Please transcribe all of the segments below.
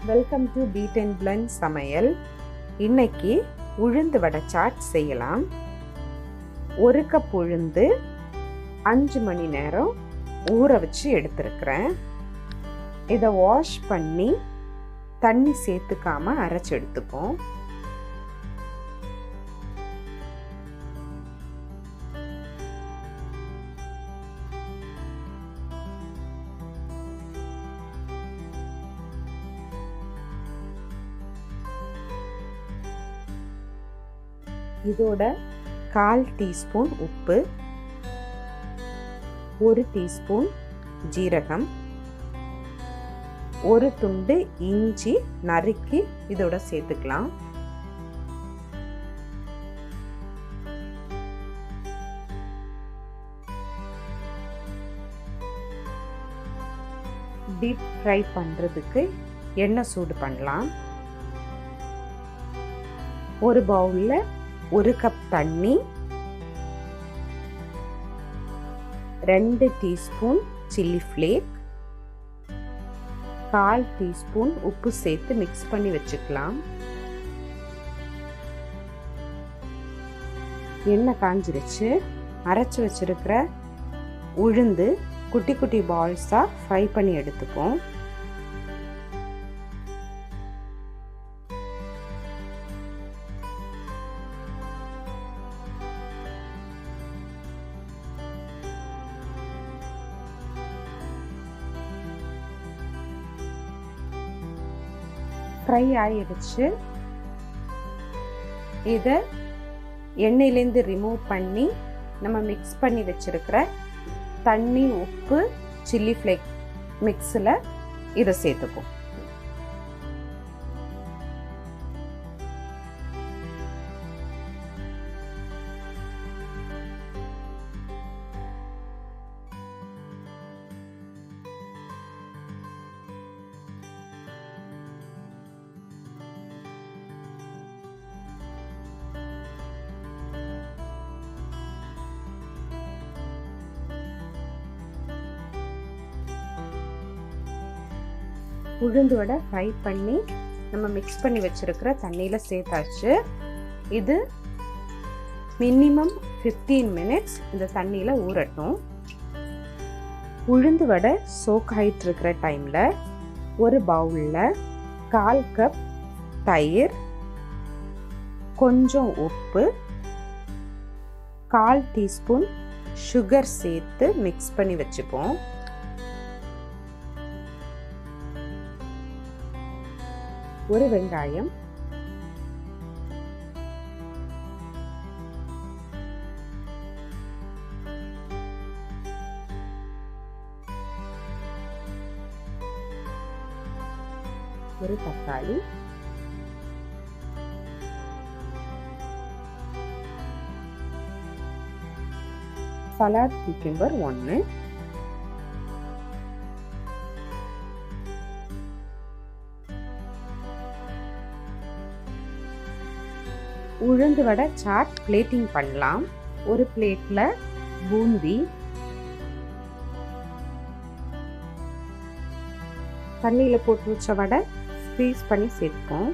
Welcome to Beat and Blend சமையல். இன்னைக்கு உளுந்து வடை சாட் செய்யலாம். 1 கப் உளுந்து 5 மணி நேரம் ஊற வச்சு எடுத்துருக்கிறேன். இதை வாஷ் பண்ணி தண்ணி சேர்த்துக்காம அரைச்சி எடுத்துப்போம். இதோட 1/4 டீஸ்பூன் உப்பு, 1 டீஸ்பூன் ஜீரகம், 1 துண்டு இஞ்சி நறுக்கி இதோட சேர்த்துக்கலாம். டீப் ஃப்ரை பண்றதுக்கு எண்ணெய் சூடு பண்ணலாம். ஒரு பவுல்ல 1 கப் தண்ணி, 2 டீஸ்பூன் சில்லி ஃப்ளேக், 1/4 டீஸ்பூன் உப்பு சேர்த்து மிக்ஸ் பண்ணி வச்சுக்கலாம். எண்ணெய் காஞ்சிருச்சு. அரைச்சி வச்சிருக்கிற உளுந்து குட்டி குட்டி பால்ஸாக ஃப்ரை பண்ணி எடுத்துப்போம். ஃப்ரை ஆயிடுச்சு. இதை எண்ணெயிலேருந்து ரிமூவ் பண்ணி நம்ம மிக்ஸ் பண்ணி வச்சிருக்கிற தண்ணி, உப்பு, சில்லி ஃப்ளேக் மிக்ஸில் இதை சேர்த்துப்போம். உளுந்து வடை ஃப்ரை பண்ணி நம்ம மிக்ஸ் பண்ணி வச்சிருக்கிற தண்ணியில் சேர்த்தாச்சு. இது மினிமம் 15 மினிட்ஸ் இந்த தண்ணியில் ஊறட்டும். உளுந்து வடை சோக் ஆகிட்டு இருக்கிற டைமில் ஒரு பவுலில் 1/4 கப் தயிர், கொஞ்சம் உப்பு, 1/4 டீஸ்பூன் சுகர் சேர்த்து மிக்ஸ் பண்ணி வச்சுப்போம். ஒரு வெங்காயம், ஒரு தக்காளி, சலாட் குக்கும்பர் 1, உளுந்து வடை சாட் பிளேட்டிங் பண்ணலாம். ஒரு பிளேட்ல பூந்தி, தண்ணியில போட்டு வச்ச வடை ஸ்க்வீஸ் பண்ணி சேர்ப்போம்.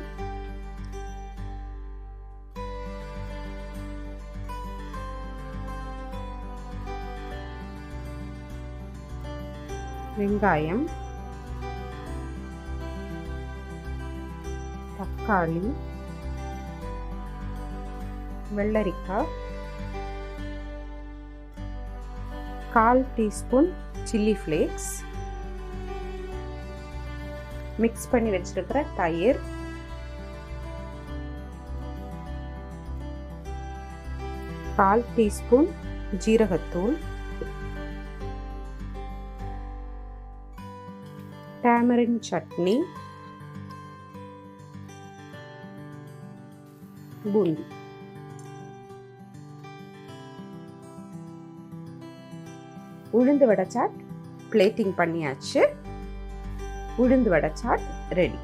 வெங்காயம், தக்காளி, வெள்ளரிக்காய், 1/4 டீஸ்பூன் சில்லி ஃப்ளேக்ஸ், மிக்ஸ் பண்ணி வச்சிருக்கிற தயிர், கால் டீஸ்பூன் ஜீரகத்தூள், டேமரின் சட்னி, பூந்தி. உளுந்து வடை சாட் பிளேட்டிங் பண்ணியாச்சு. உளுந்து வடை சாட் ரெடி.